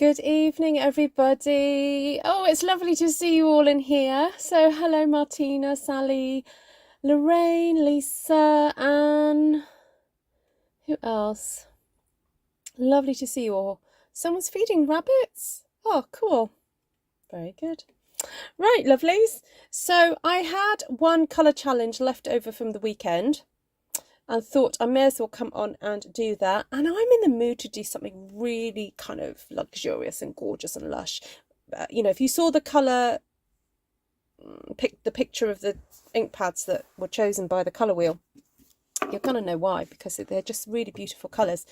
Good evening, everybody. Oh, it's lovely to see you all in here. So, hello, Martina, Sally, Lorraine, Lisa, Anne. Who else? Lovely to see you all. Someone's feeding rabbits. Oh, cool. Very good. Right, lovelies. So, I had one colour challenge left over from the weekend and thought I may as well come on and do that. And I'm in the mood to do something really kind of luxurious and gorgeous and lush. You know, if you saw the colour, the picture of the ink pads that were chosen by the colour wheel, you're going to know why, because they're just really beautiful colours.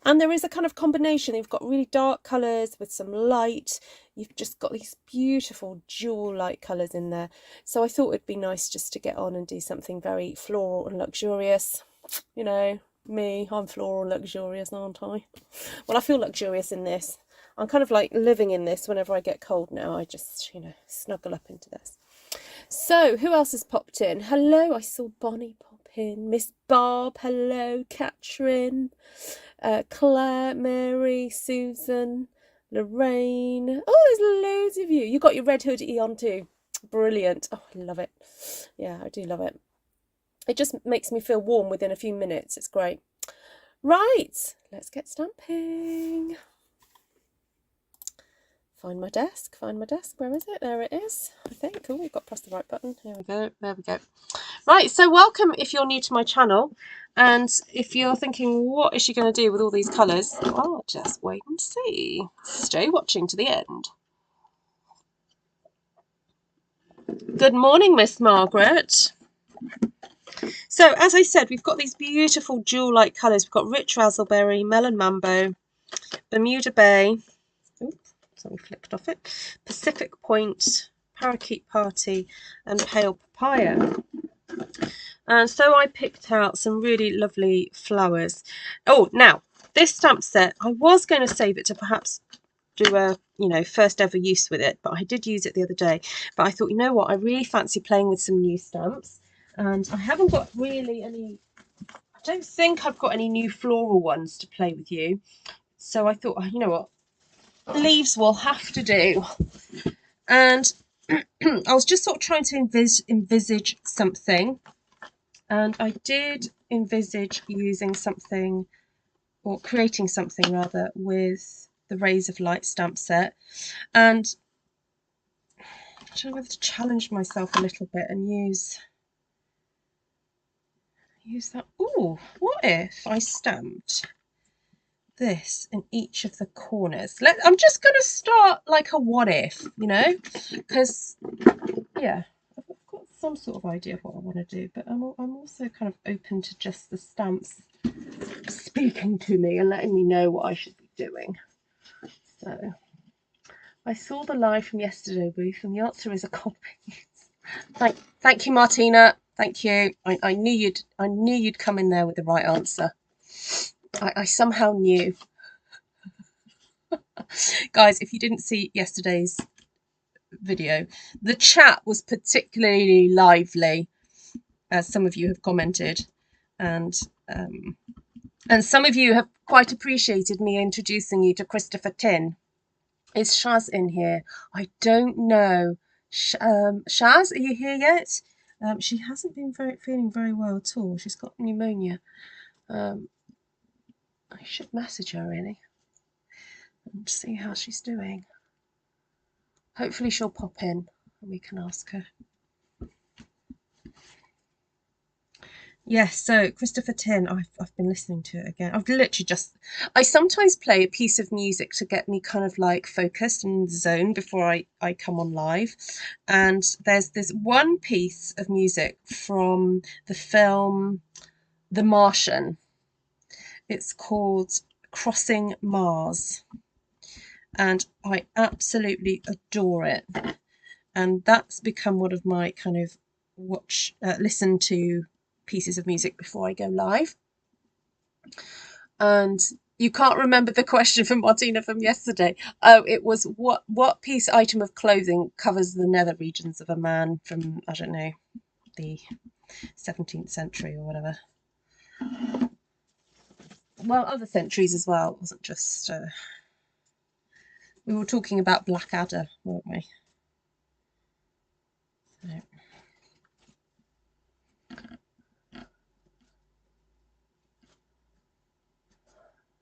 And there is a kind of combination. You've got really dark colours with some light. You've just got these beautiful jewel-like colours in there. So I thought it'd be nice just to get on and do something very floral and luxurious. You know, me, I'm floral luxurious, aren't I? Well, I feel luxurious in this. I'm kind of like living in this. Whenever I get cold now, I just, you know, snuggle up into this. So, who else has popped in? Hello, I saw Bonnie pop in. Miss Barb, hello. Catherine, Claire, Mary, Susan, Lorraine. Oh, there's loads of you. You got your red hoodie on too. Brilliant. Oh, I love it. Yeah, I do love it. It just makes me feel warm within a few minutes. It's great. Right, let's get stamping. Find my desk. Where is it? There it is, I think. Oh, we've got to press the right button. Here we go. There we go. Right, so welcome if you're new to my channel. And if you're thinking, what is she going to do with all these colours? Well, just wait and see. Stay watching to the end. Good morning, Miss Margaret. So, as I said, we've got these beautiful jewel-like colours. We've got rich razzleberry, melon mambo, Bermuda Bay. Oops, something flicked off it. Pacific Point, Parakeet Party, and pale papaya. And so I picked out some really lovely flowers. Oh, now this stamp set, I was going to save it to perhaps do a, you know, first ever use with it, but I did use it the other day. But I thought, you know what, I really fancy playing with some new stamps. And I haven't got really any, I don't think I've got any new floral ones to play with you. So I thought, you know what, leaves will have to do. And I was just sort of trying to envisage something. And I did envisage using something, or creating something rather, with the Rays of Light stamp set. And I don't know whether to challenge myself a little bit and use that. Oh, what if I stamped this in each of the corners? I'm just going to start like a what if, you know, because yeah, I've got some sort of idea of what I want to do, but I'm also kind of open to just the stamps speaking to me and letting me know what I should be doing. So I saw the live from yesterday, Ruth, and the answer is a copy. Thank you, Martina. Thank you. I knew you'd come in there with the right answer. I somehow knew. Guys, if you didn't see yesterday's video, the chat was particularly lively, as some of you have commented, and some of you have quite appreciated me introducing you to Christopher Tin. Is Shaz in here? I don't know. Shaz, are you here yet? She hasn't been feeling very well at all. She's got pneumonia. I should message her really and see how she's doing. Hopefully she'll pop in and we can ask her. Yes, so Christopher Tin, I've been listening to it again. I've literally I sometimes play a piece of music to get me kind of like focused and in the zone before I come on live. And there's this one piece of music from the film The Martian. It's called Crossing Mars. And I absolutely adore it. And that's become one of my kind of listen to pieces of music before I go live. And you can't remember the question from Martina from yesterday. Oh, it was what item of clothing covers the nether regions of a man from, I don't know, the 17th century or whatever. Well, other centuries as well. It wasn't just We were talking about Blackadder, weren't we? So.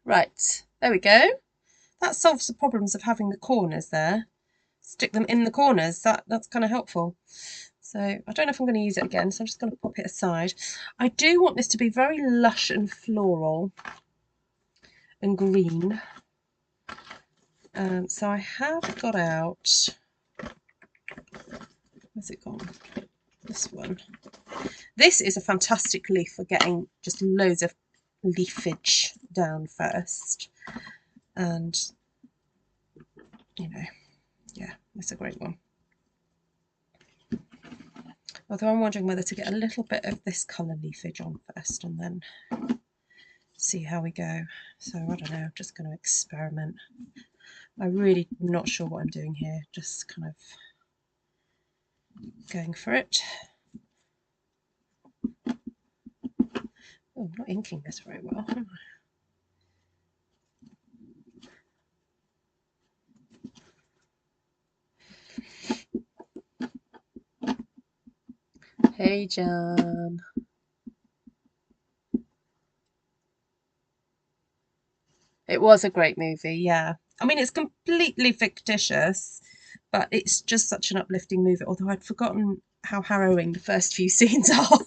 Right, there we go. That solves the problems of having the corners there. Stick them in the corners, that's kind of helpful. So I don't know if I'm going to use it again, so I'm just going to pop it aside. I do want this to be very lush and floral and green. So I have got out, where's it gone? This one. This is a fantastic leaf for getting just loads of leafage down first. And, you know, yeah, it's a great one. Although I'm wondering whether to get a little bit of this colour leafage on first and then see how we go. So I don't know, I'm just going to experiment. I really am not sure what I'm doing here, just kind of going for it. Oh, I'm not inking this very well. Hey, Jan. It was a great movie, yeah. I mean, it's completely fictitious, but it's just such an uplifting movie, although I'd forgotten how harrowing the first few scenes are.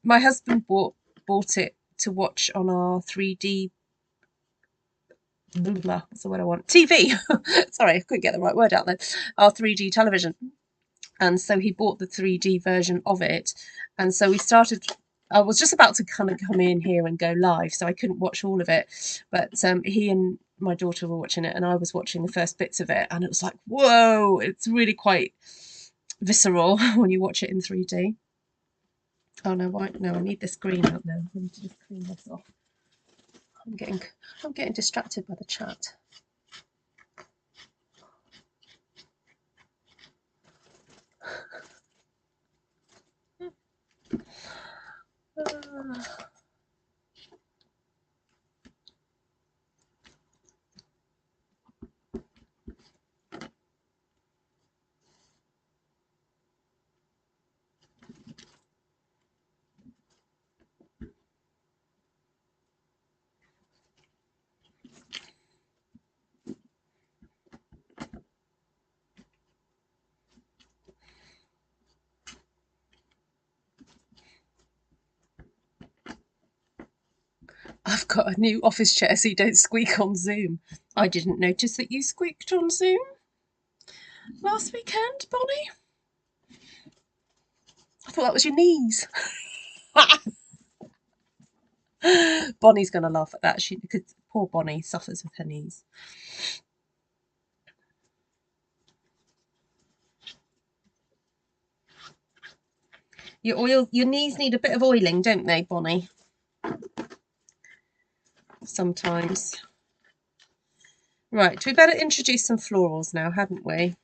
My husband bought it to watch on our 3D, blah, blah, what's the word I want? TV. Sorry, I couldn't get the right word out there. Our 3D television. And so he bought the 3D version of it. And so we started, I was just about to kind of come in here and go live, so I couldn't watch all of it. But he and my daughter were watching it, and I was watching the first bits of it. And it was like, whoa, it's really quite visceral when you watch it in 3D. Oh no, why? No, I need this green out now. I need to just clean this off. I'm getting distracted by the chat. I've got a new office chair so you don't squeak on Zoom. I didn't notice that you squeaked on Zoom last weekend, Bonnie. I thought that was your knees. Bonnie's going to laugh at that. Because poor Bonnie suffers with her knees. Your knees need a bit of oiling, don't they, Bonnie? Sometimes. Right, we better introduce some florals now, hadn't we?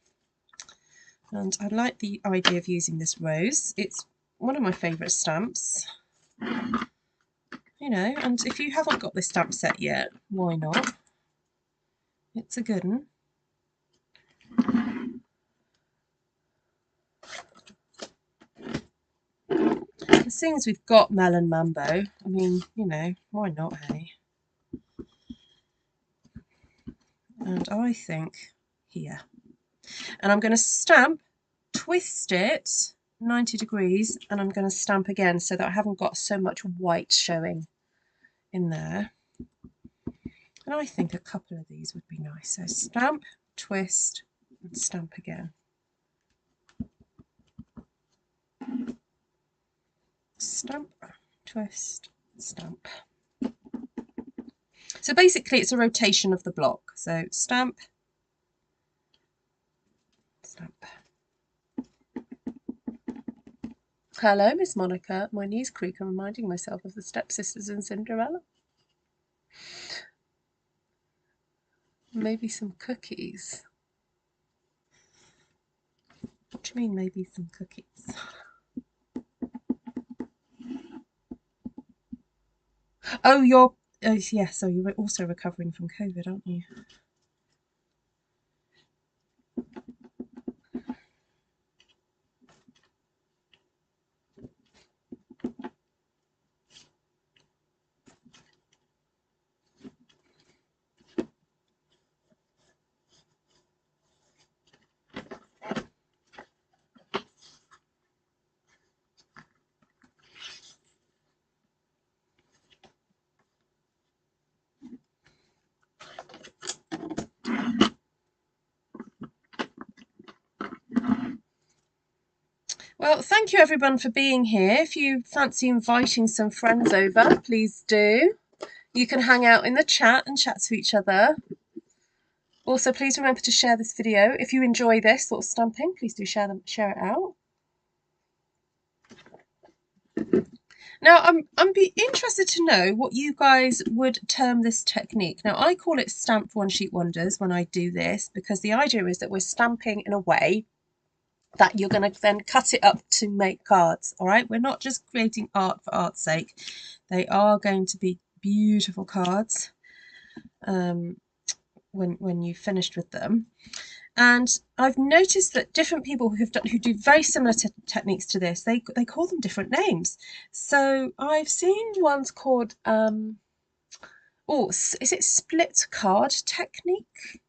And I like the idea of using this rose. It's one of my favourite stamps. You know, and if you haven't got this stamp set yet, why not? It's a good one. As soon as we've got Melon Mambo, I mean, you know, why not, hey? And I think here. And I'm going to stamp, twist it 90 degrees, and I'm going to stamp again so that I haven't got so much white showing in there. And I think a couple of these would be nice. So stamp, twist, and stamp again. Stamp, twist, stamp. So basically it's a rotation of the block. So stamp, stamp. Hello, Miss Monica. My knees creak. I'm reminding myself of the stepsisters in Cinderella. Maybe some cookies. What do you mean, maybe some cookies? Oh, you're... yes, so you're also recovering from COVID, aren't you? Well, thank you everyone for being here. If you fancy inviting some friends over, please do. You can hang out in the chat and chat to each other. Also, please remember to share this video. If you enjoy this sort of stamping, please do share it out. Now, I'm be interested to know what you guys would term this technique. Now, I call it stamped one sheet wonders when I do this, because the idea is that we're stamping in a way that you're going to then cut it up to make cards. All right, we're not just creating art for art's sake. They are going to be beautiful cards when you've finished with them. And I've noticed that different people who do very similar techniques to this, they call them different names. So I've seen ones called is it split card technique?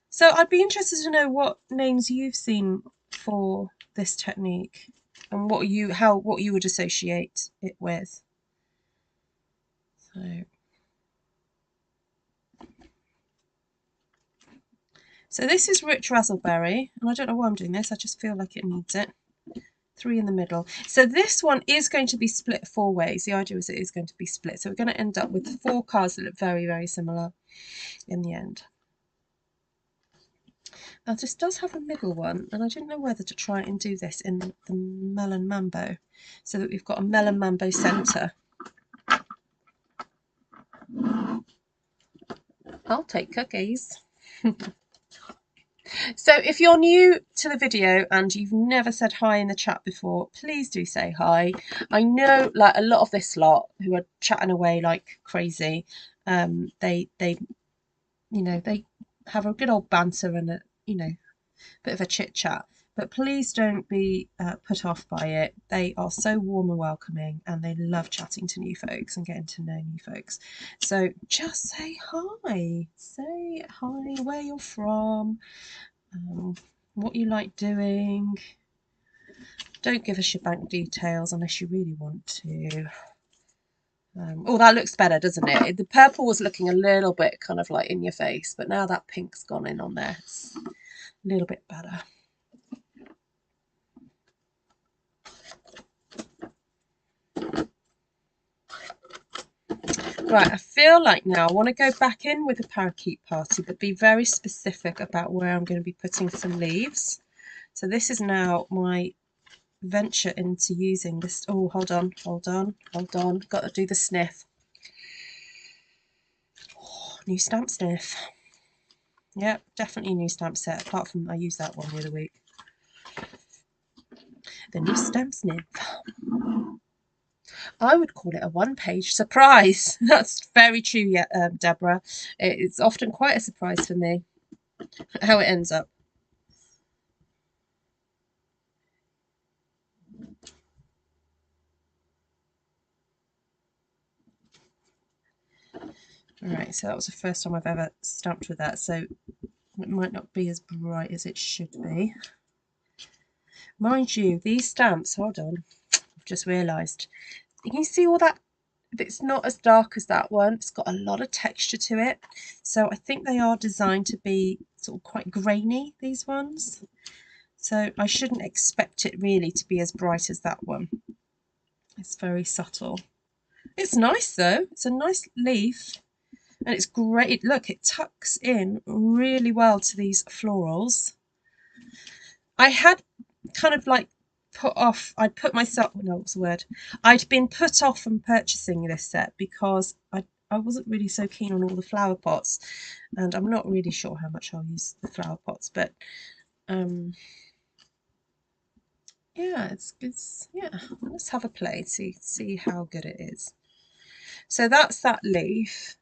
So I'd be interested to know what names you've seen for this technique and what you would associate it with. So this is rich razzleberry, and I don't know why I'm doing this, I just feel like it needs it. 3 in the middle. So this one is going to be split 4 ways. The idea is it is going to be split. So we're going to end up with 4 cards that look very, very similar in the end. Now this does have a middle one, and I didn't know whether to try and do this in the Melon Mambo, so that we've got a Melon Mambo centre. I'll take cookies. So if you're new to the video and you've never said hi in the chat before, please do say hi. I know like a lot of this lot who are chatting away like crazy, they have a good old banter and a bit of a chit chat, but please don't be put off by it. They are so warm and welcoming, and they love chatting to new folks and getting to know new folks. So just say hi, where you're from, what you like doing. Don't give us your bank details unless you really want to. Oh, that looks better, doesn't it? The purple was looking a little bit kind of like in your face, but now that pink's gone in on there, it's a little bit better. Right, I feel like now I want to go back in with the Parakeet Party, but be very specific about where I'm going to be putting some leaves. So this is now my venture into using this. Oh, hold on. Got to do the sniff. Oh, new stamp sniff. Yep, definitely a new stamp set, apart from I used that one the other week. The new stamp sniff. I would call it a one-page surprise. That's very true, yeah, Deborah. It's often quite a surprise for me how it ends up. Alright, so that was the first time I've ever stamped with that, so it might not be as bright as it should be. Mind you, these stamps, hold on, I've just realised, you can see all that, it's not as dark as that one, it's got a lot of texture to it, so I think they are designed to be sort of quite grainy, these ones, so I shouldn't expect it really to be as bright as that one. It's very subtle. It's nice though, it's a nice leaf. And it's great. Look, it tucks in really well to these florals. I had kind of like put off, I'd been put off from purchasing this set because I wasn't really so keen on all the flower pots, and I'm not really sure how much I'll use the flower pots, but yeah, it's yeah, let's have a play, see how good it is. So that's that leaf.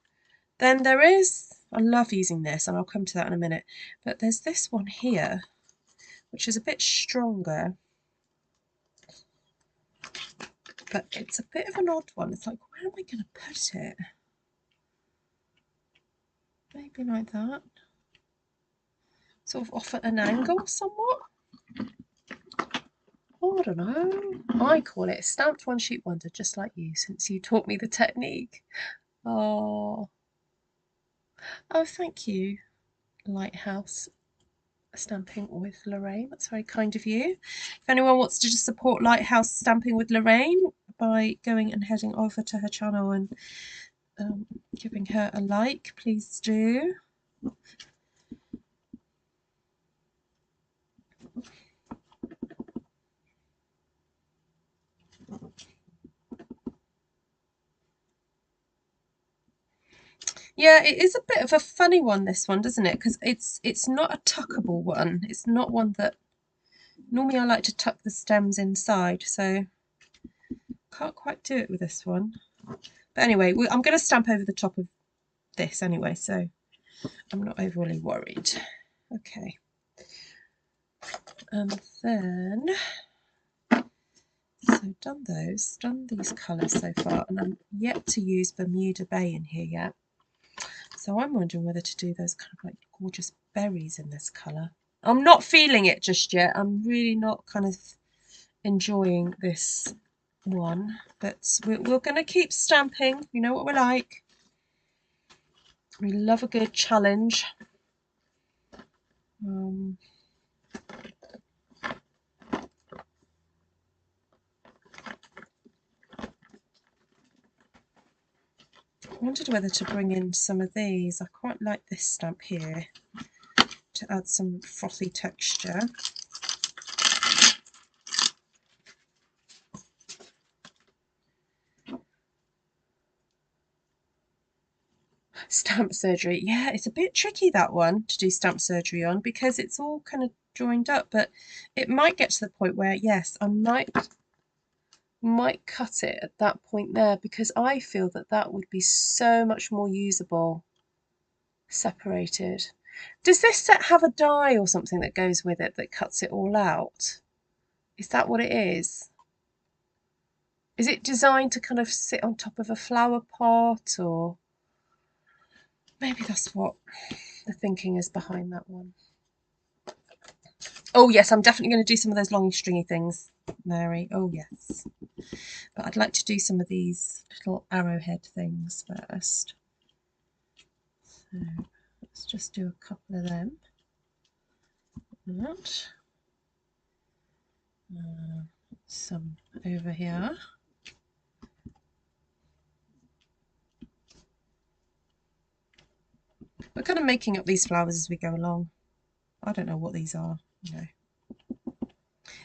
Then there is, I love using this, and I'll come to that in a minute, but there's this one here, which is a bit stronger, but it's a bit of an odd one. It's like, where am I going to put it? Maybe like that. Sort of off at an angle somewhat. Oh, I don't know. I call it a stamped one sheet wonder, just like you, since you taught me the technique. Oh, thank you, Lighthouse stamping with Lorraine. That's very kind of you. If anyone wants to just support Lighthouse Stamping with Lorraine by going and heading over to her channel and giving her a like, please do. Yeah, it is a bit of a funny one, this one, doesn't it? Because it's not a tuckable one. It's not one that normally I like to tuck the stems inside, so can't quite do it with this one. But anyway, I'm going to stamp over the top of this anyway, so I'm not overly worried. Okay. And then, so done these colours so far, and I'm yet to use Bermuda Bay in here yet. So I'm wondering whether to do those kind of like gorgeous berries in this colour. I'm not feeling it just yet. I'm really not kind of enjoying this one, but we're going to keep stamping. You know what we're like. We love a good challenge. I wondered whether to bring in some of these. I quite like this stamp here to add some frothy texture. Stamp surgery. Yeah, it's a bit tricky, that one, to do stamp surgery on, because it's all kind of joined up, but it might get to the point where, yes, I might cut it at that point there, because I feel that that would be so much more usable separated. Does this set have a die or something that goes with it that cuts it all out? Is that what it is? Is it designed to kind of sit on top of a flower pot, or maybe that's what the thinking is behind that one? Oh yes, I'm definitely going to do some of those long stringy things, Mary. Oh yes. But I'd like to do some of these little arrowhead things first. So let's just do a couple of them. That. Some over here. We're kind of making up these flowers as we go along. I don't know what these are, you know.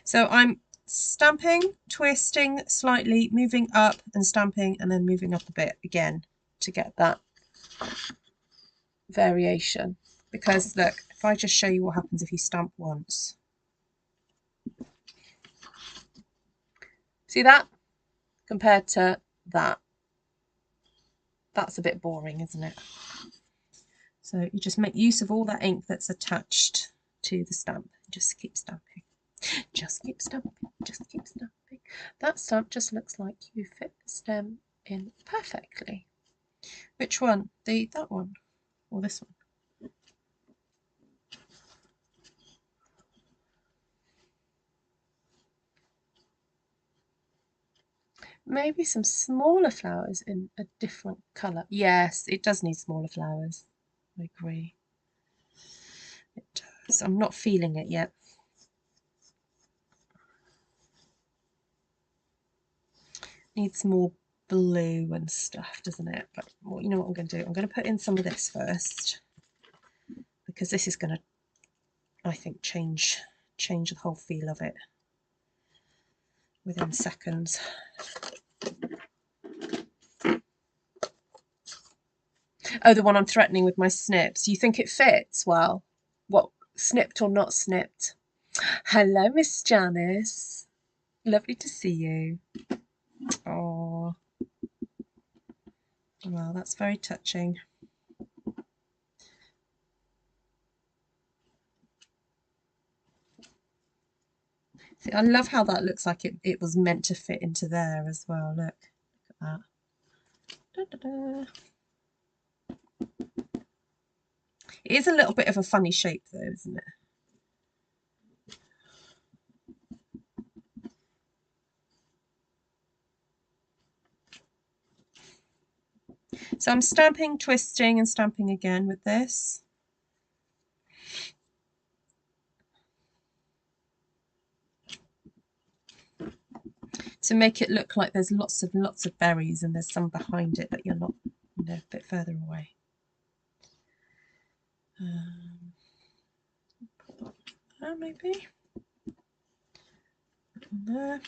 So I'm stamping, twisting slightly, moving up and stamping, and then moving up a bit again to get that variation. Because look, if I just show you what happens if you stamp once. See that? Compared to that. That's a bit boring, isn't it? So you just make use of all that ink that's attached to the stamp. Just keep stamping. Just keep stamping. Just keep stamping. That stamp just looks like you fit the stem in perfectly. Which one? That one or this one? Maybe some smaller flowers in a different colour. Yes, it does need smaller flowers. I agree. It does. I'm not feeling it yet. Needs more blue and stuff, doesn't it? But well, you know what I'm going to do? I'm going to put in some of this first, because this is going to, I think, change the whole feel of it within seconds. Oh, the one I'm threatening with my snips. You think it fits? Well, what, snipped or not snipped? Hello, Miss Janice. Lovely to see you. Oh, well, that's very touching. See, I love how that looks like it was meant to fit into there as well. Look at that. Da, da, da. It is a little bit of a funny shape though, isn't it? So I'm stamping, twisting and stamping again with this. to make it look like there's lots and lots of berries and there's some behind it, but you're not, you know, a bit further away. Put that there maybe. There.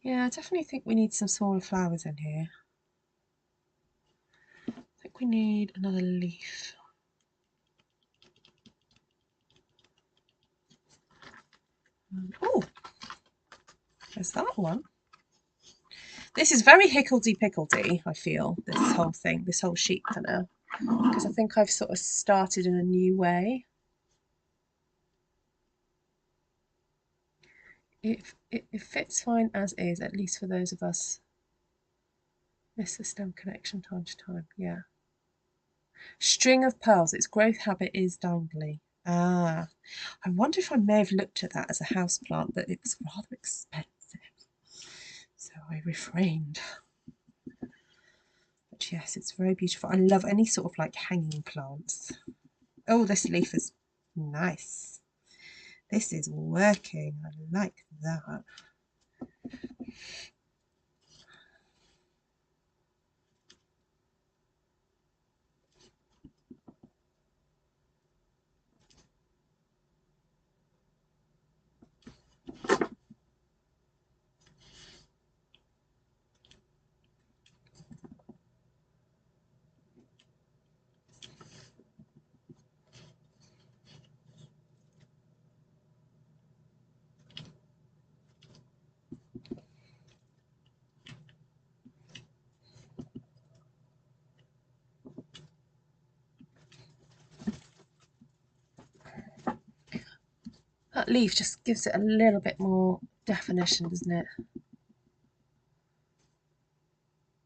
Yeah, I definitely think we need some smaller flowers in here. I think we need another leaf. Oh, there's that one. This is very hickledy-pickledy, I feel, this whole thing, this whole sheet for now, because I think I've sort of started in a new way. It fits fine as is, at least for those of us. Miss the stem connection time to time, yeah. String of pearls, its growth habit is dangly. Ah, I wonder if I may have looked at that as a house plant, but it was rather expensive, so I refrained. But yes, it's very beautiful. I love any sort of like hanging plants. Oh, this leaf is nice. This is working. I like that. That leaf just gives it a little bit more definition, doesn't it?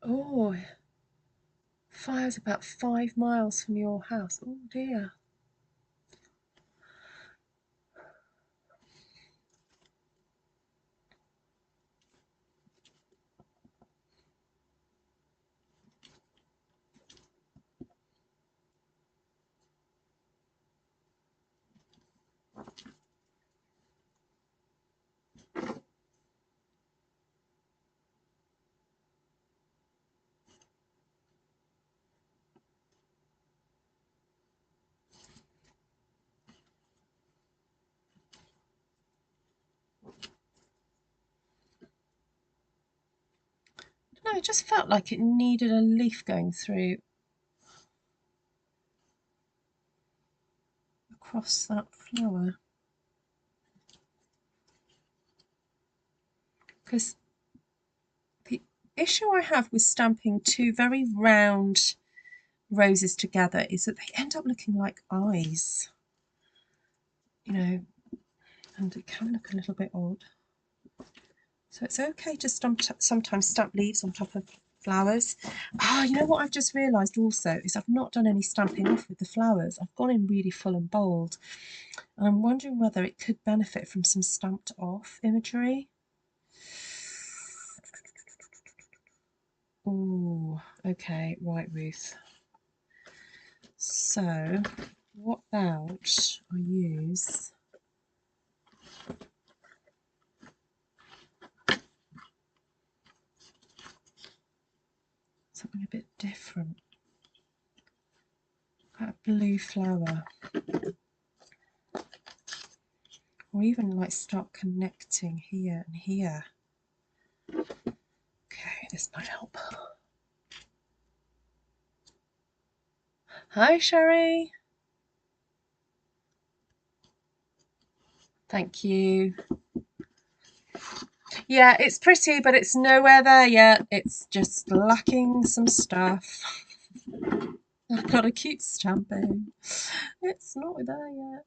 Oh, fire's about 5 miles from your house. Oh dear. No, it just felt like it needed a leaf going through across that flower. Because the issue I have with stamping two very round roses together is that they end up looking like eyes, you know, and it can look a little bit odd. So it's okay to sometimes stamp leaves on top of flowers. Ah, you know what I've just realised also is I've not done any stamping off with the flowers. I've gone in really full and bold. And I'm wondering whether it could benefit from some stamped off imagery. Oh, okay, right, Ruth. So, what about I use something a bit different? Got a blue flower. Or even like start connecting here and here. Okay, this might help. Hi, Sherry. Thank you. Yeah, it's pretty, but it's nowhere there yet. It's just lacking some stuff. I've got a cute stamping. It's not there yet.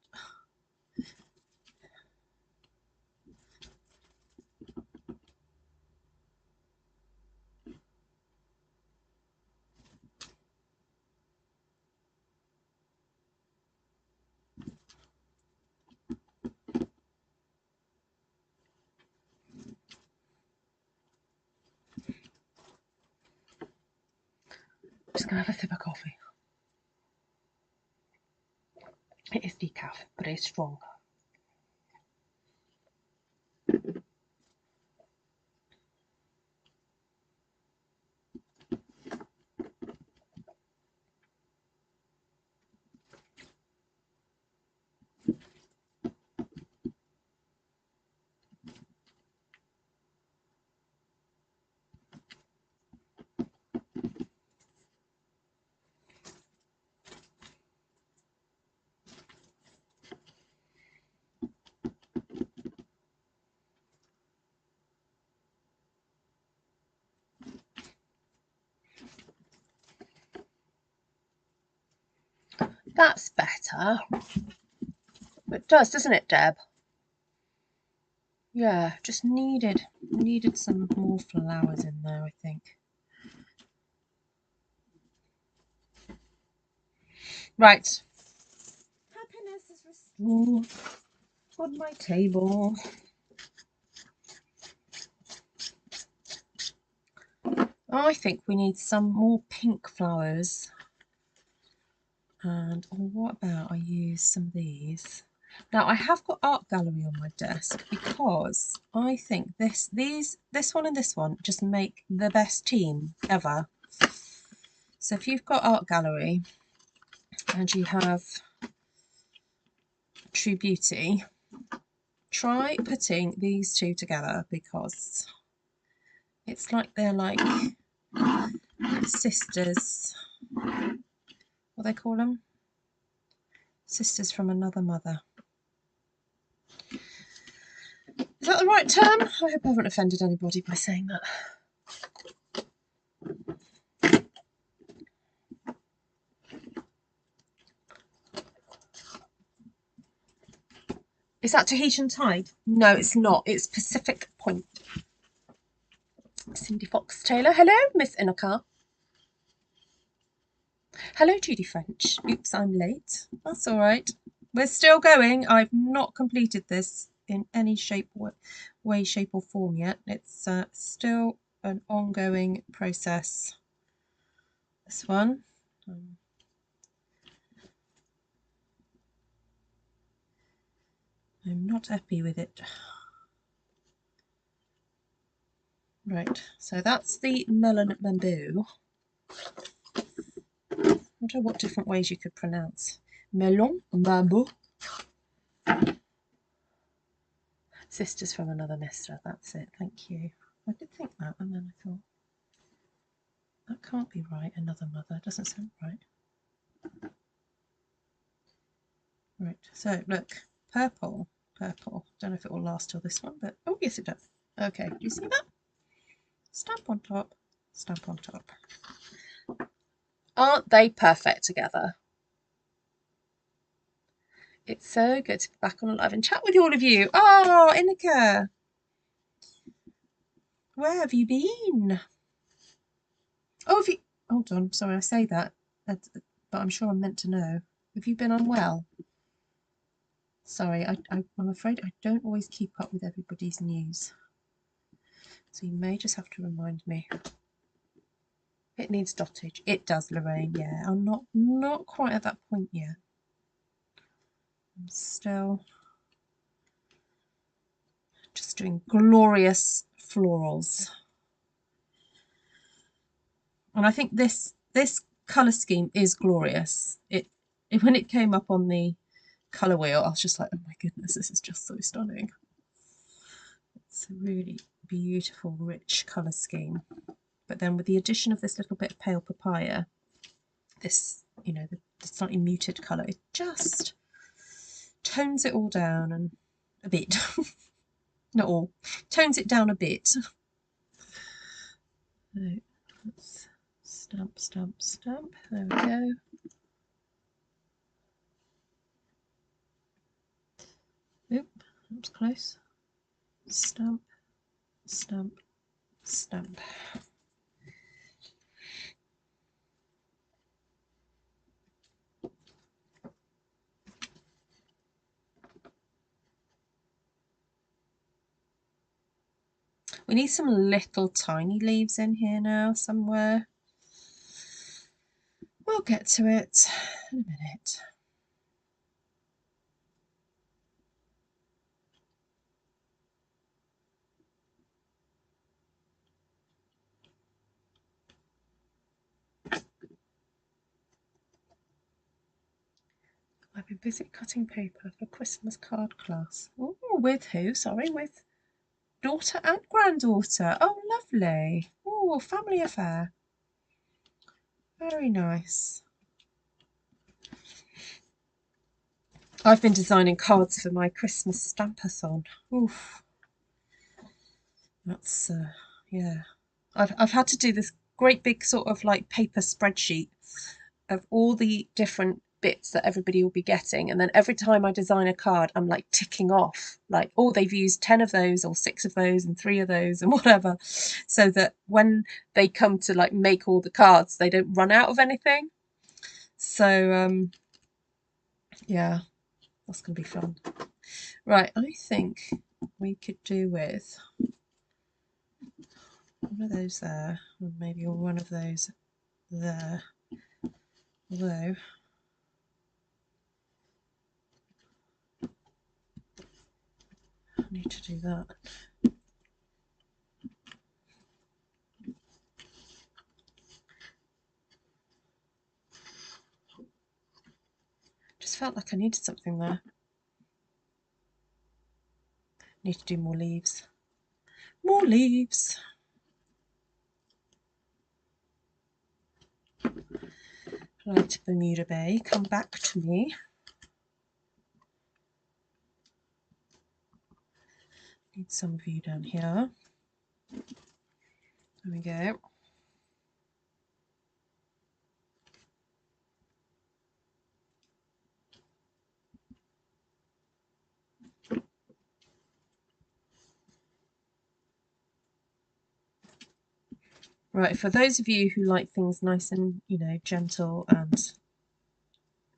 going to have a sip of coffee. It is decaf, but it's strong. That's better. It does, doesn't it, Deb? Yeah, just needed some more flowers in there, I think. Right. Happiness is restored on my table. I think we need some more pink flowers. And what about I use some of these? Now I have got art gallery on my desk because I think this one and this one just make the best team ever. So if you've got art gallery and you have True Beauty, try putting these two together because it's like they're like sisters. What they call them? Sisters from another mother. Is that the right term? I hope I haven't offended anybody by saying that. Is that Tahitian tide? No, it's not. It's Pacific Point. Cindy Fox Taylor. Hello, Miss Inaka. Hello, Judy French. Oops, I'm late. That's all right. We're still going. I've not completed this in any way, shape or form yet. It's still an ongoing process. This one. I'm not happy with it. Right, so that's the Melon Mambo. I wonder what different ways you could pronounce. Melon Mambo. Sisters from another mister, that's it, thank you. I did think that and then I thought, that can't be right, another mother, it doesn't sound right. Right, so look, purple, don't know if it will last till this one, but oh yes it does. Okay, do you see that? Stamp on top, stamp on top. Aren't they perfect together? It's so good to be back on live and chat with all of you. Oh, Inika, where have you been? Oh, have you? Hold on, sorry, I say that, but I'm sure I'm meant to know. Have you been unwell? Sorry, I'm afraid I don't always keep up with everybody's news. So you may just have to remind me. It needs dottage. It does, Lorraine, yeah. I'm not quite at that point yet. I'm still just doing glorious florals. And I think this colour scheme is glorious. When it came up on the colour wheel, I was just like, oh my goodness, this is just so stunning. It's a really beautiful, rich colour scheme. But then with the addition of this little bit of pale papaya, this, you know, the slightly muted colour, it just tones it all down and a bit. Not all, tones it down a bit. So let's stamp, stamp, stamp. There we go. Oop, that was close. Stamp, stamp, stamp. We need some little tiny leaves in here now somewhere. We'll get to it in a minute. I've been busy cutting paper for Christmas card class. Oh, with who? Sorry, with daughter and granddaughter. Oh, lovely. Oh, family affair. Very nice. I've been designing cards for my Christmas stampathon. Oof. That's yeah. I've had to do this great big sort of like paper spreadsheet of all the different bits that everybody will be getting, and then every time I design a card I'm like ticking off like, oh, they've used 10 of those or 6 of those and 3 of those and whatever, so that when they come to like make all the cards they don't run out of anything. So yeah, that's gonna be fun. Right, I think we could do with one of those there, and maybe one of those there, although I need to do that. Just felt like I needed something there. Need to do more leaves. More leaves. Right, Bermuda Bay, come back to me. Need some of you down here. There we go. Right, for those of you who like things nice and, you know, gentle and,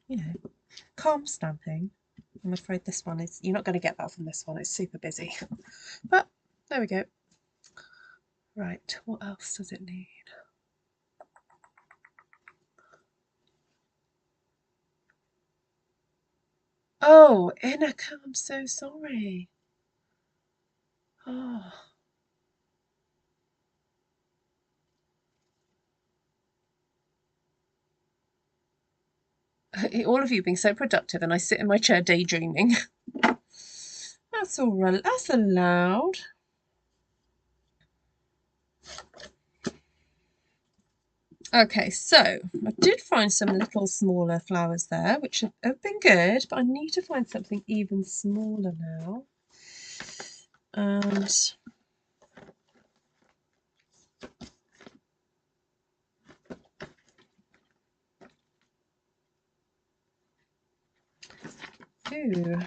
you know, calm stamping, I'm afraid this one is, you're not going to get that from this one, it's super busy. But there we go. Right, what else does it need? Oh, Inaka, I'm so sorry. Oh. All of you being so productive, and I sit in my chair daydreaming. That's all right. That's allowed. Okay, so I did find some little smaller flowers there, which have been good, but I need to find something even smaller now. And ooh,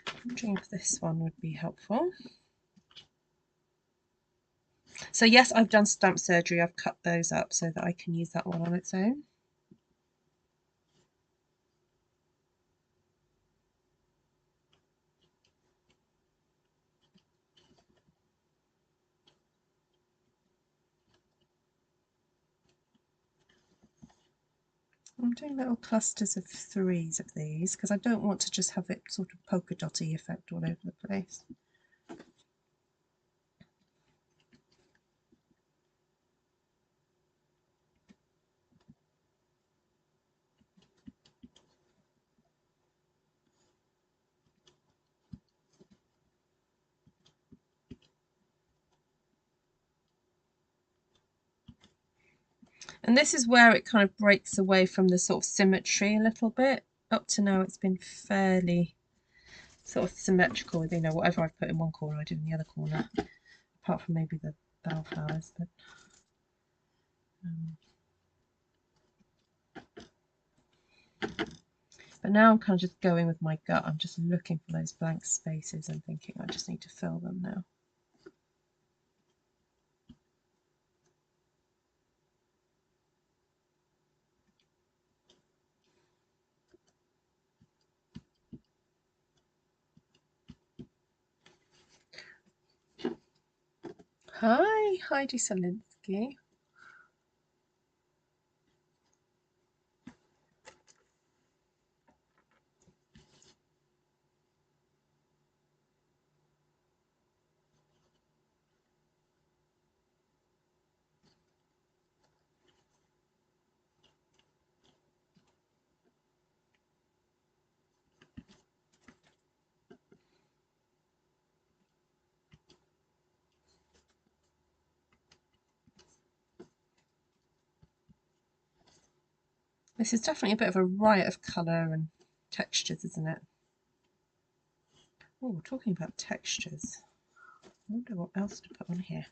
I'm wondering if this one would be helpful. So yes, I've done stamp surgery. I've cut those up so that I can use that one on its own. I'm doing little clusters of 3s of these because I don't want to just have it sort of polka dotty effect all over the place. And this is where it kind of breaks away from the sort of symmetry a little bit. Up to now it's been fairly sort of symmetrical, you know, whatever I've put in one corner I do in the other corner, apart from maybe the bellflowers. But now I'm kind of just going with my gut. I'm just looking for those blank spaces and thinking I just need to fill them now. Hi, Heidi Solinsky. This is definitely a bit of a riot of colour and textures, isn't it? Oh, talking about textures, I wonder what else to put on here.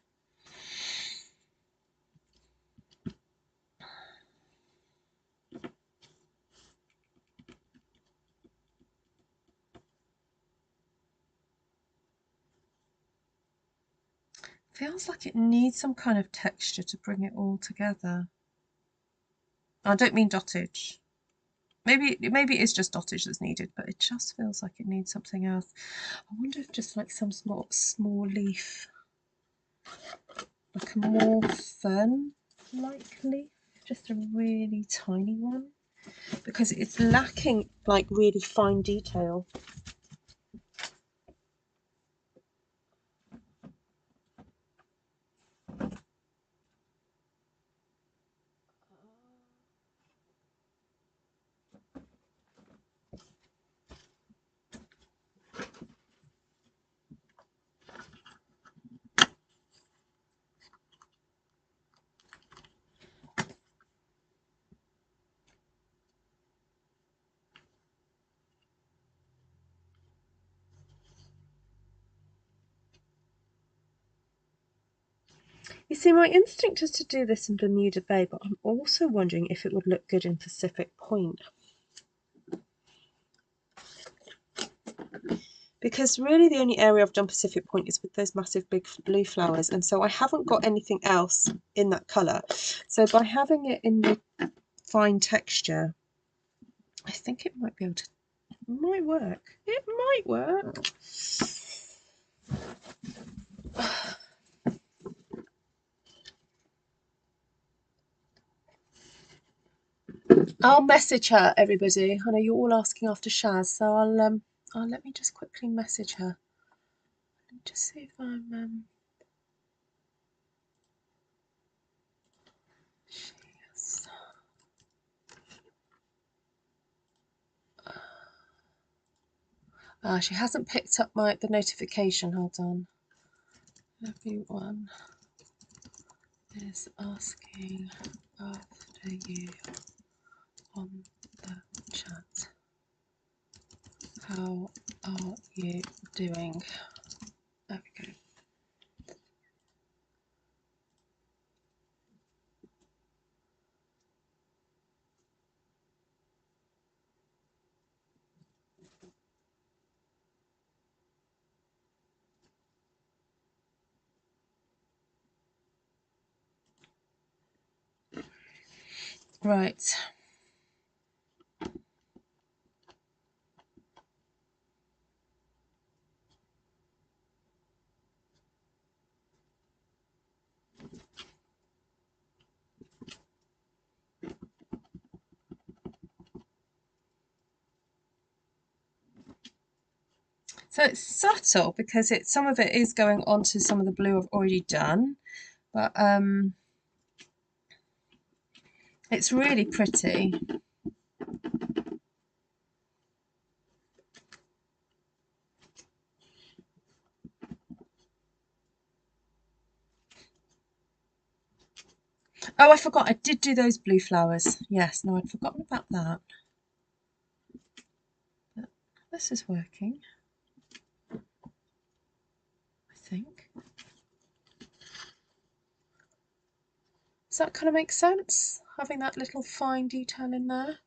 Feels like it needs some kind of texture to bring it all together. I don't mean dotage. Maybe it is just dotage that's needed, but it just feels like it needs something else. I wonder if just like some small leaf, like a more fern-like leaf, just a really tiny one, because it's lacking like really fine detail. You see, my instinct is to do this in Bermuda Bay, but I'm also wondering if it would look good in Pacific Point. Because really the only area I've done Pacific Point is with those massive big blue flowers, and so I haven't got anything else in that colour. So by having it in the fine texture, I think it might be able to, it might work. It might work. I'll message her, everybody. I know you're all asking after Shaz, so I'll let me just quickly message her. Let me just see if I'm she hasn't picked up the notification. Hold on. Everyone is asking after you on the chat. How are you doing? There we go. Right. So it's subtle because some of it is going onto some of the blue I've already done, but it's really pretty. Oh, I forgot, I did do those blue flowers. Yes, no, I'd forgotten about that. But this is working, I think. Does that kind of make sense? Having that little fine detail in there.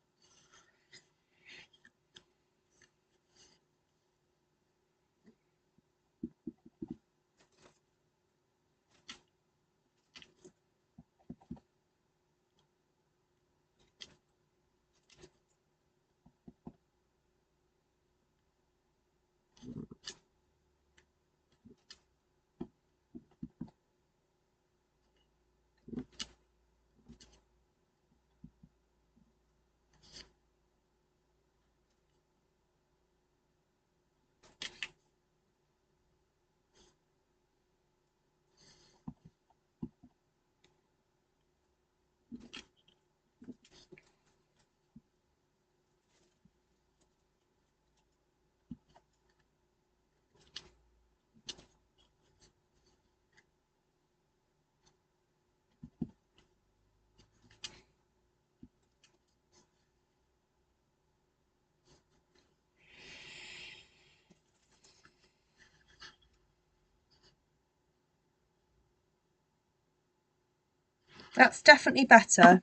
That's definitely better.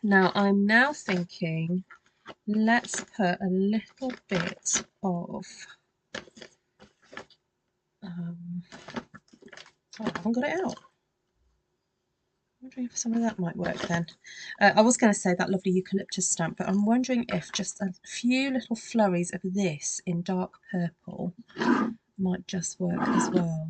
Now I'm now thinking, let's put a little bit of oh, I haven't got it out. I'm wondering if some of that might work then. I was going to say that lovely eucalyptus stamp, but I'm wondering if just a few little flurries of this in dark purple might just work as well.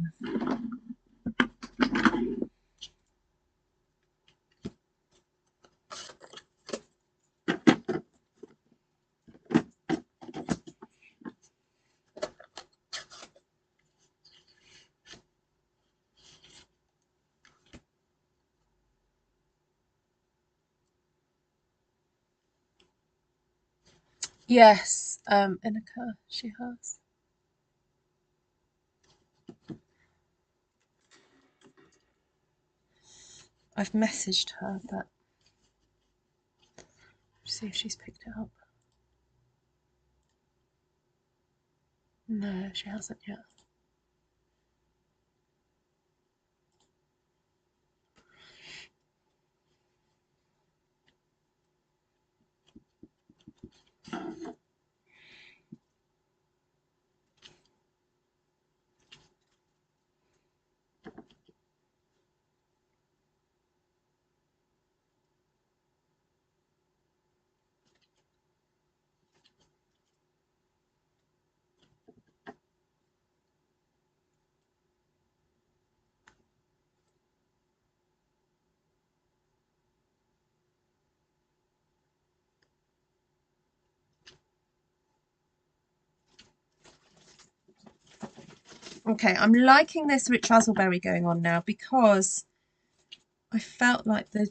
Yes, Inika, she has. I've messaged her, but see if she's picked it up. No, she hasn't yet. Okay, I'm liking this rich razzleberry going on now because I felt like the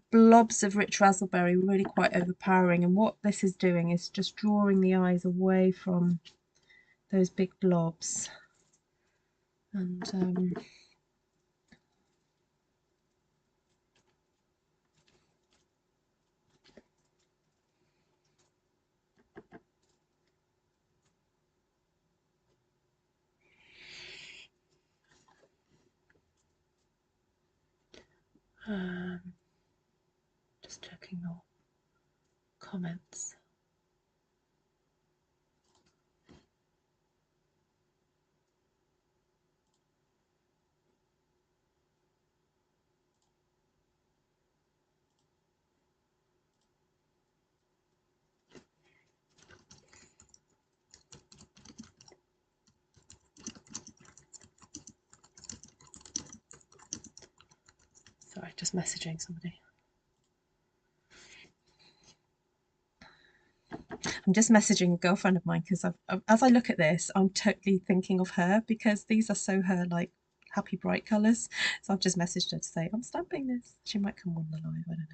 blobs of rich razzleberry were really quite overpowering, and what this is doing is just drawing the eyes away from those big blobs. And just checking your comments. Sorry, just messaging somebody. I'm just messaging a girlfriend of mine because as I look at this, I'm totally thinking of her because these are so her like happy bright colours. So I've just messaged her to say I'm stamping this. She might come on the live, I don't know.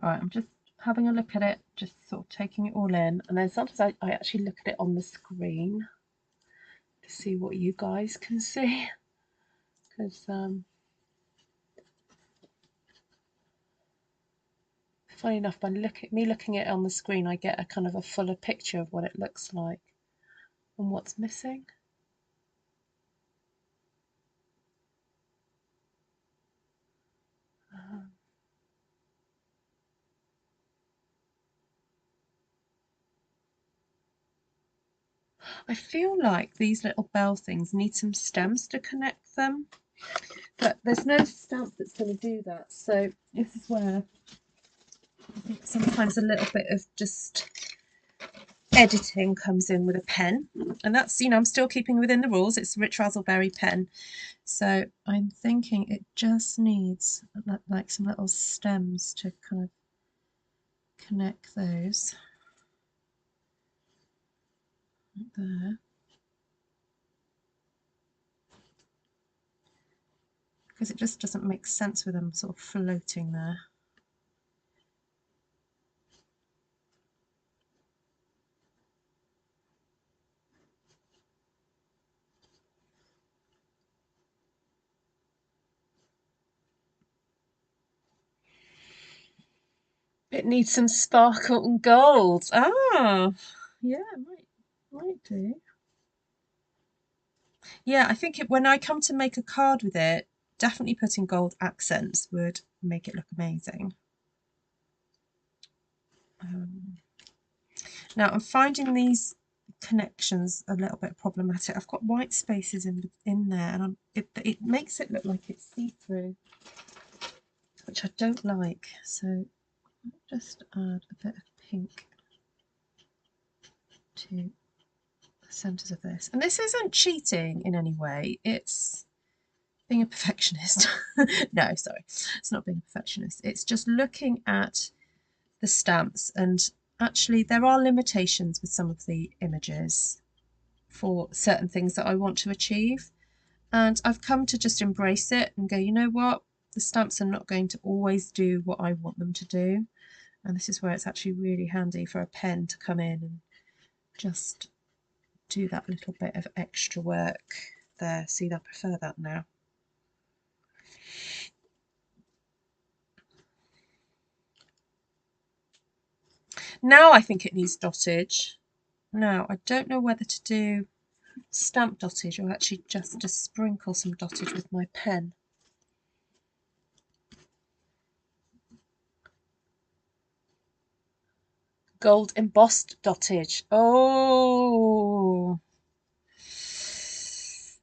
All right, I'm just having a look at it, just sort of taking it all in, and then sometimes I actually look at it on the screen to see what you guys can see, because funny enough, by looking at it on the screen, I get a kind of a fuller picture of what it looks like and what's missing. I feel like these little bell things need some stems to connect them, but there's no stamp that's going to do that. So this is where I think sometimes a little bit of just editing comes in with a pen, and that's, you know, I'm still keeping within the rules. It's rich razzleberry pen, so I'm thinking it just needs like some little stems to kind of connect those right there, because it just doesn't make sense with them sort of floating there. It needs some sparkle and gold. Ah, yeah, might do. Yeah, I think when I come to make a card with it, definitely putting gold accents would make it look amazing. Now I'm finding these connections a little bit problematic. I've got white spaces in there, and it makes it look like it's see-through, which I don't like. So I'll just add a bit of pink to the centres of this. And this isn't cheating in any way. It's being a perfectionist. No, sorry, it's not being a perfectionist. It's just looking at the stamps, and actually there are limitations with some of the images for certain things that I want to achieve, and I've come to just embrace it and go, you know what, the stamps are not going to always do what I want them to do, and this is where it's actually really handy for a pen to come in and just do that little bit of extra work there. See, I prefer that now. Now I think it needs dottage. Now I don't know whether to do stamp dottage or actually just to sprinkle some dottage with my pen. Gold embossed dottage. Oh,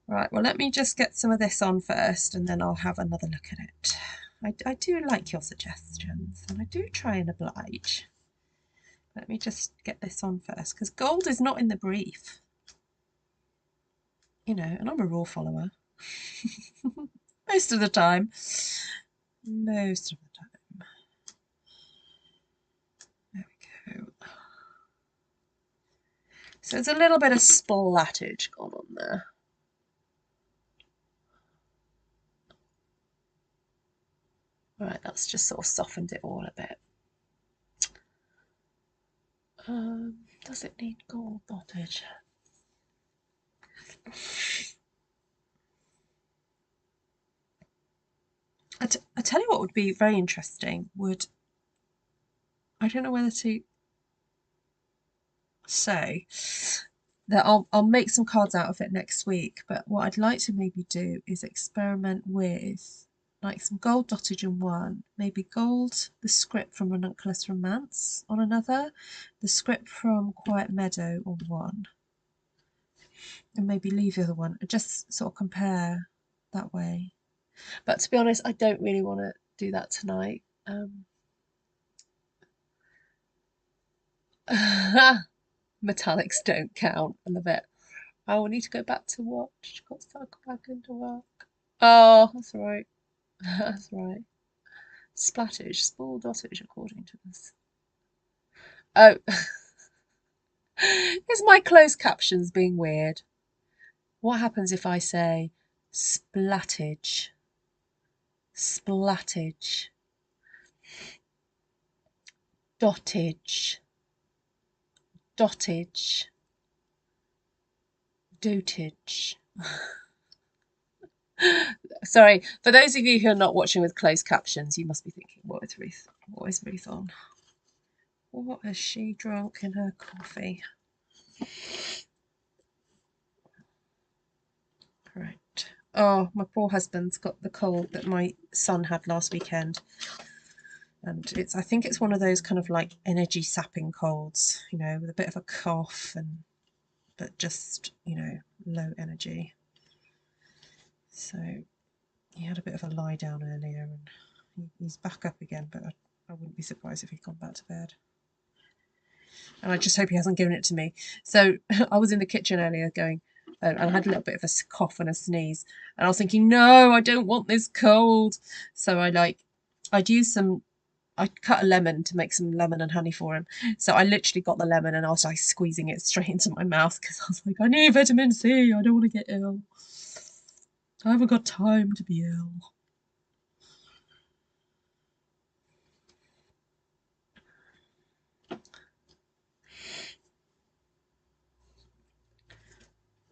right. Well, let me just get some of this on first, and then I'll have another look at it. I do like your suggestions, and I do try and oblige. Let me just get this on first, because gold is not in the brief. You know, and I'm a raw follower. Most of the time. Most of the time. There we go. So there's a little bit of splattage gone on there. Right, that's just sort of softened it all a bit. Does it need gold dottage? I tell you what would be very interesting I don't know whether to say that I'll make some cards out of it next week, but what I'd like to maybe do is experiment with like some gold dottage on one, maybe gold, the script from Ranunculus Romance on another, the script from Quiet Meadow on one, and maybe leave the other one and just sort of compare that way. But to be honest, I don't really want to do that tonight. Metallics don't count. I love it. I will need to go back to watch. Got to go back into work. Oh, that's right. That's right. Splattage, small dottage, according to this. Oh, is my closed captions being weird? What happens if I say splattage? Splattage. Dottage. Dottage. Dotage. Sorry, for those of you who are not watching with closed captions, you must be thinking, what is Ruth? What is Ruth on? What has she drunk in her coffee? Right. Oh, my poor husband's got the cold that my son had last weekend. And I think it's one of those kind of like energy sapping colds, you know, with a bit of a cough but just, you know, low energy. So he had a bit of a lie down earlier, and he's back up again, but I wouldn't be surprised if he'd gone back to bed. And I just hope he hasn't given it to me. So I was in the kitchen earlier going, and I had a little bit of a cough and a sneeze, and I was thinking, no, I don't want this cold. So I cut a lemon to make some lemon and honey for him. So I literally got the lemon and I was like squeezing it straight into my mouth because I was like, I need vitamin C. I don't want to get ill. I haven't got time to be ill.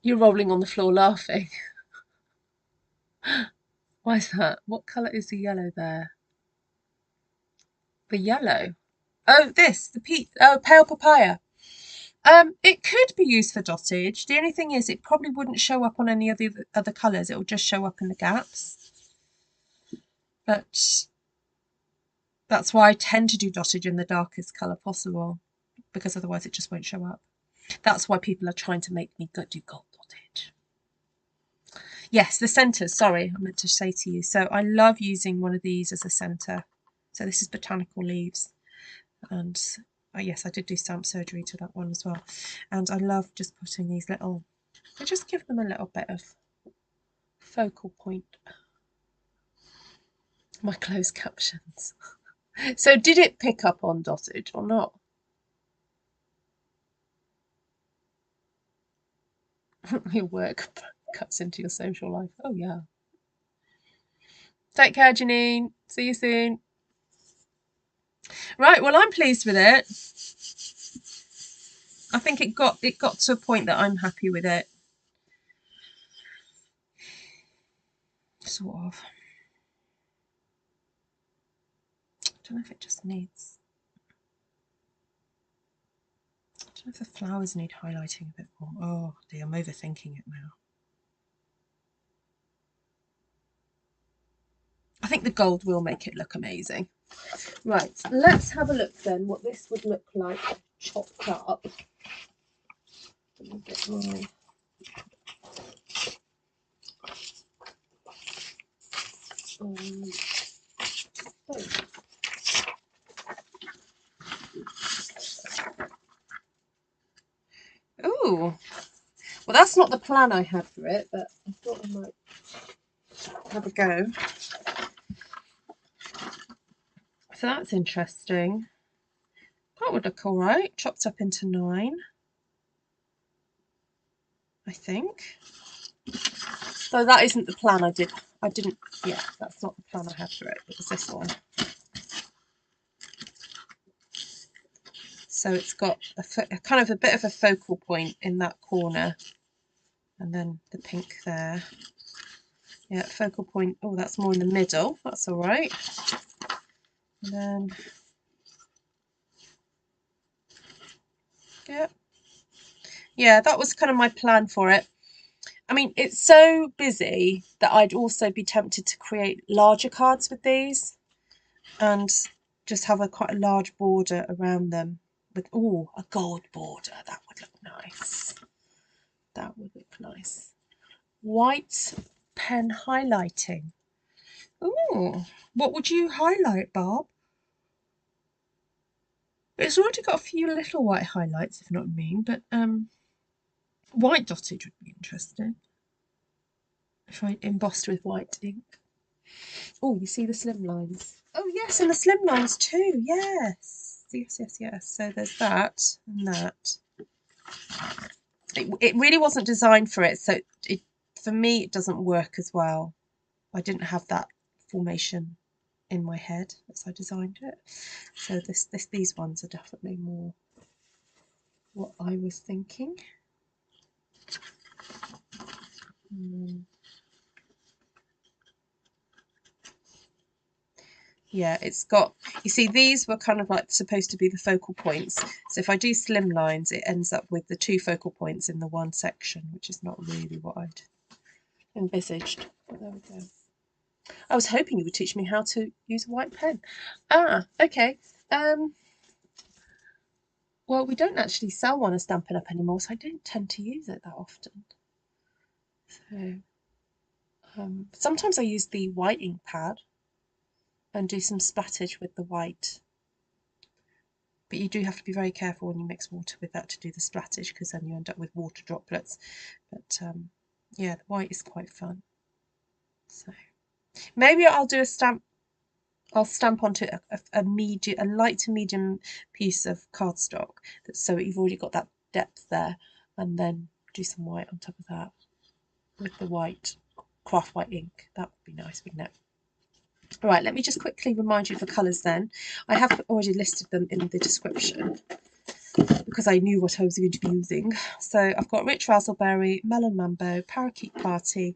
You're rolling on the floor laughing. Why is that? What colour is the yellow there? The yellow? Oh, pale papaya. It could be used for dottage. The only thing is it probably wouldn't show up on any of the other colours. It will just show up in the gaps. But that's why I tend to do dottage in the darkest colour possible, because otherwise it just won't show up. That's why people are trying to make me do gold dottage. Yes, the centres, sorry, I meant to say to you. So I love using one of these as a centre. So this is Botanical Leaves. And yes, I did do stamp surgery to that one as well. And I love just putting these little, I just give them a little bit of focal point. My closed captions. So did it pick up on dottage or not? Your work cuts into your social life. Oh yeah. Take care, Janine. See you soon. Right, well, I'm pleased with it. I think it got to a point that I'm happy with it. Sort of. I don't know if it just needs, I don't know if the flowers need highlighting a bit more. Oh dear, I'm overthinking it now. I think the gold will make it look amazing. Right, let's have a look then what this would look like chopped up. Let me get my oh, well, that's not the plan I had for it, but I thought I might have a go. So that's interesting. That would look all right, chopped up into 9, I think. So that isn't the plan I didn't, yeah, that's not the plan I had for it. It was this one. So it's got a kind of a bit of a focal point in that corner, and then the pink there. Yeah, focal point. Oh, that's more in the middle. That's all right. And then, yeah, that was kind of my plan for it. I mean, it's so busy that I'd also be tempted to create larger cards with these and just have quite a large border around them with, oh, a gold border. That would look nice. That would look nice. White pen highlighting. Oh, what would you highlight, Barb? It's already got a few little white highlights, if you know what I mean, but white dottage would be interesting. If I embossed with white ink. Oh, you see the slim lines. Oh yes, and the slim lines too. Yes. Yes. So there's that and that. It really wasn't designed for it, so for me it doesn't work as well. I didn't have that formation in my head as I designed it. So these ones are definitely more what I was thinking. Yeah, it's got, you see, these were kind of like supposed to be the focal points. So if I do slim lines, it ends up with the 2 focal points in the one section, which is not really what I'd envisaged. But there we go. I was hoping you would teach me how to use a white pen. Ah, okay. Well, we don't actually sell one as Stampin' Up anymore, so I don't tend to use it that often. So sometimes I use the white ink pad and do some splattage with the white. But you do have to be very careful when you mix water with that to do the splattage, because then you end up with water droplets. But yeah, the white is quite fun. So maybe I'll do a stamp. I'll stamp onto a light to medium piece of cardstock, so you've already got that depth there, and then do some white on top of that with the white craft white ink. That would be nice, wouldn't it? All right, let me just quickly remind you of the colours then. I have already listed them in the description. because I knew what I was going to be using. So I've got Rich Razzleberry, Melon Mambo, Parakeet Party,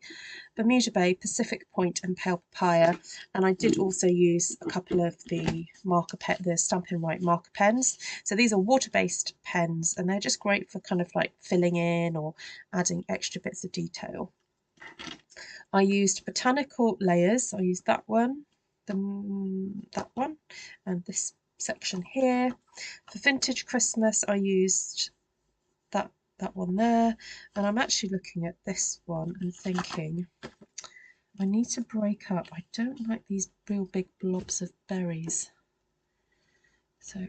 Bermuda Bay, Pacific Point and Pale Papaya. And I did also use a couple of the the Stampin' Right marker pens. So these are water-based pens and they're just great for kind of like filling in or adding extra bits of detail. I used Botanical Layers. I used that one, that one, and this section here. For Vintage Christmas, I used that one there, and I'm actually looking at this one and thinking I need to break up. I don't like these real big blobs of berries, so I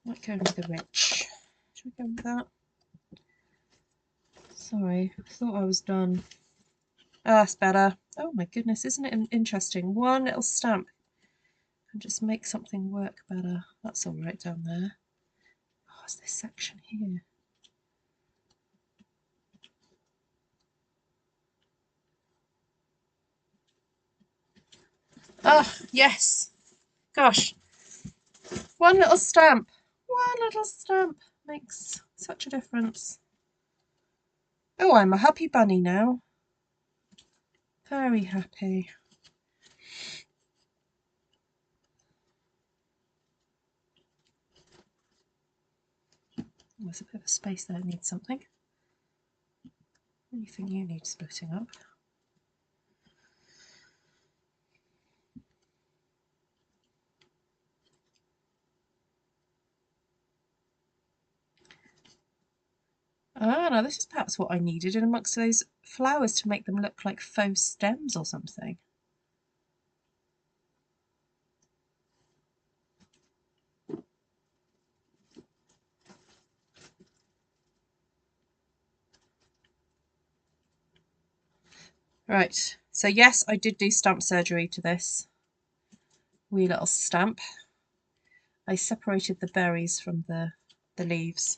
might go with the Rich. Should we go with that? Sorry, I thought I was done. Ah, that's better. Oh my goodness, isn't it interesting? One little stamp and just make something work better. That's all right down there. Oh, it's this section here. Oh, yes. Gosh. One little stamp makes such a difference. Oh, I'm a happy bunny now. Very happy. There's a bit of a space there, needs something. Anything you need splitting up? Ah, now this is perhaps what I needed in amongst those flowers to make them look like faux stems or something. Right, so yes, I did do stamp surgery to this wee little stamp. I separated the berries from the leaves.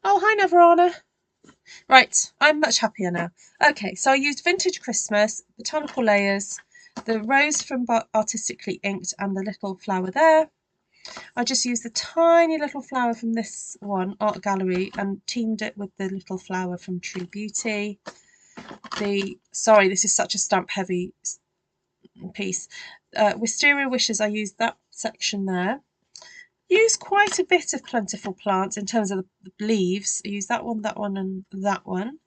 Oh, hi Neverana. Right, I'm much happier now. Okay, so I used Vintage Christmas, Botanical Layers, the rose from Artistically Inked and the little flower there. I just used the tiny little flower from this one, Art Gallery, and teamed it with the little flower from True Beauty. Sorry, this is such a stamp heavy piece. Wisteria Wishes, I used that section there. Used quite a bit of Plentiful Plants in terms of the leaves. I used that one, and that one.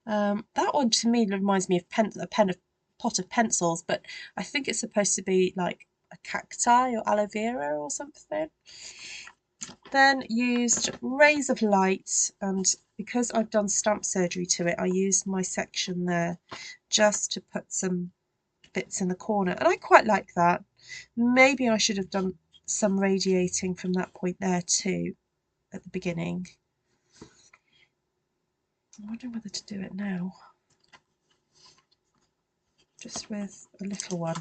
That one to me reminds me of a pot of pencils, but I think it's supposed to be like a cacti or aloe vera or something. Then used Rays of Light, and because I've done stamp surgery to it, I used my section there just to put some bits in the corner, and I quite like that. Maybe I should have done some radiating from that point there too at the beginning. I'm wondering whether to do it now, just with a little one,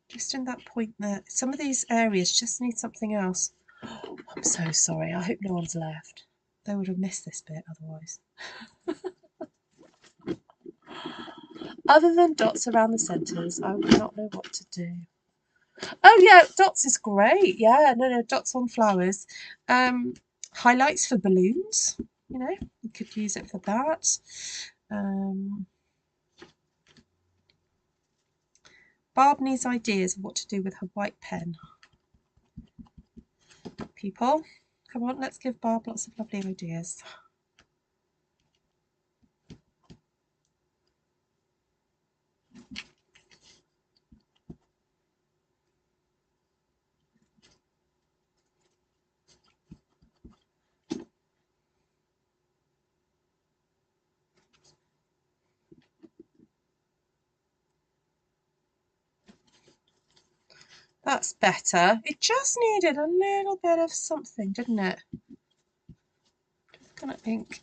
just in that point there. Some of these areas just need something else. Oh, I'm so sorry, I hope no one's left. They would have missed this bit otherwise. Other than dots around the centres, I would not know what to do. Oh yeah, dots is great. Yeah, no, dots on flowers. Highlights for balloons, you know, you could use it for that. Barb needs ideas of what to do with her white pen. People, come on, let's give Barb lots of lovely ideas. That's better. It just needed a little bit of something, didn't it? Just gonna ink.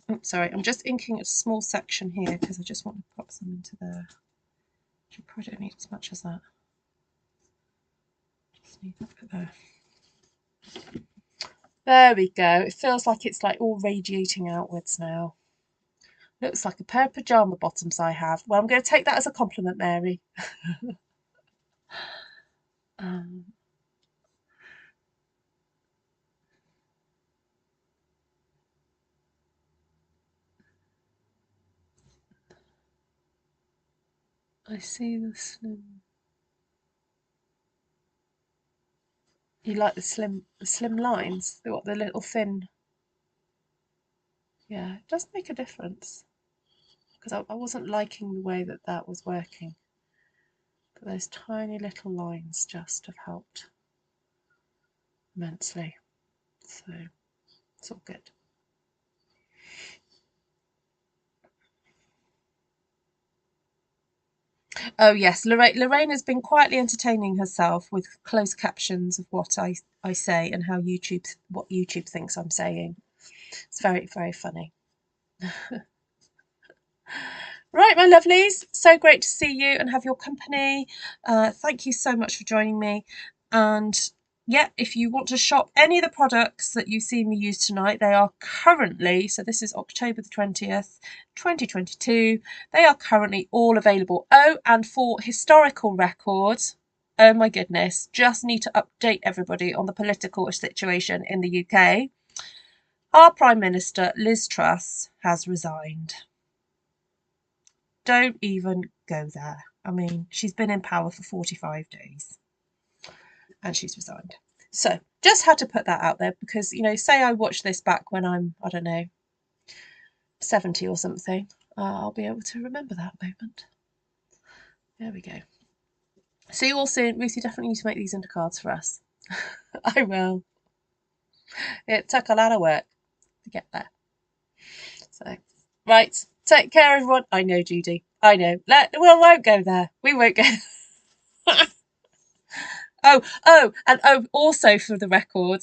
Oh, sorry, I'm just inking a small section here because I just want to pop some into there. I probably don't need as much as that. Just need that bit there. There we go. It feels like it's like all radiating outwards now. Looks like a pair of pyjama bottoms I have. Well, I'm going to take that as a compliment, Mary. um, I see the slim. You like the slim lines? The little thin. Yeah, it does make a difference because I wasn't liking the way that was working. But those tiny little lines just have helped immensely. So it's all good. Oh yes, Lorraine has been quietly entertaining herself with closed captions of what I say and what YouTube thinks I'm saying. It's very, very funny. Right, my lovelies, so great to see you and have your company. Thank you so much for joining me. And yeah, if you want to shop any of the products that you see me use tonight, they are currently, so this is October the 20th, 2022, they are currently all available. Oh, and for historical records, oh my goodness, just need to update everybody on the political situation in the UK. Our Prime Minister, Liz Truss, has resigned. Don't even go there. I mean, she's been in power for 45 days and she's resigned. So just had to put that out there because, you know, say I watch this back when I'm, I don't know, 70 or something, I'll be able to remember that moment. There we go. See you all soon. Ruth, you definitely need to make these into cards for us. I will. It took a lot of work to get there. So, right. Take care, everyone. I know, Judy. I know. We won't go there. We won't go. And also for the record,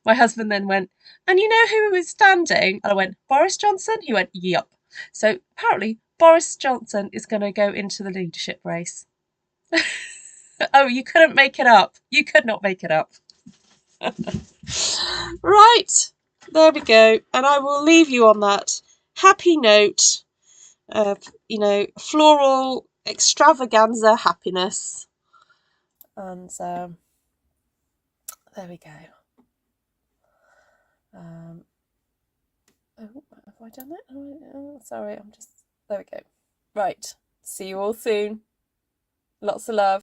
my husband then went, and you know who was standing? And I went, Boris Johnson? He went, yup. So apparently Boris Johnson is going to go into the leadership race. Oh, you couldn't make it up. You could not make it up. Right. There we go. And I will leave you on that happy note of, you know, floral extravaganza happiness. And there we go. Oh, have I done it? Oh, sorry, there we go. Right. See you all soon. Lots of love.